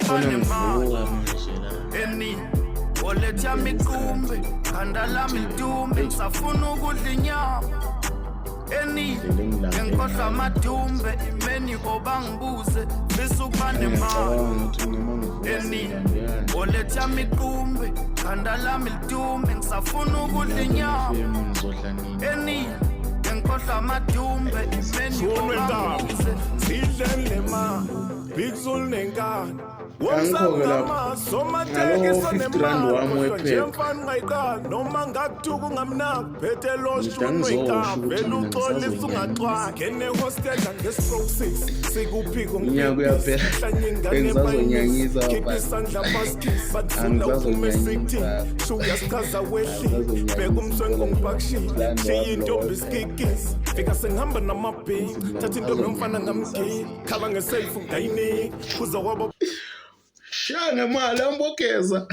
Besubane ma eni oletha mikumbe khanda lami lidumbe ngisafuna ukudla inyama eni ngikhohlwa amadumbe imeni koba ngibuze besubane ma eni oletha mikumbe khanda lami lidumbe ngisafuna ukudla inyama eni ngikhohlwa amadumbe imeni koba ngibuze sidlele ma Big Zul nenkani womsangama somatekisa nemali mfana ngayiqala noma ngakuthuka ungamnaki phethe lo shunu wekapa vele uxolisa ungaxwaki kene hostel ngestroke 6 sikuphiko ngizazonyanyisa khipha isandla baskis bathula ukumesithi shuya sikhaza wehli beka umswengo ngipakishile siyintombi isikikisi fika sengihamba namabhi thatha intombi yomfana ngamgili khala ngeselfu ngayini kuza kwaba Shanga mali ambokeza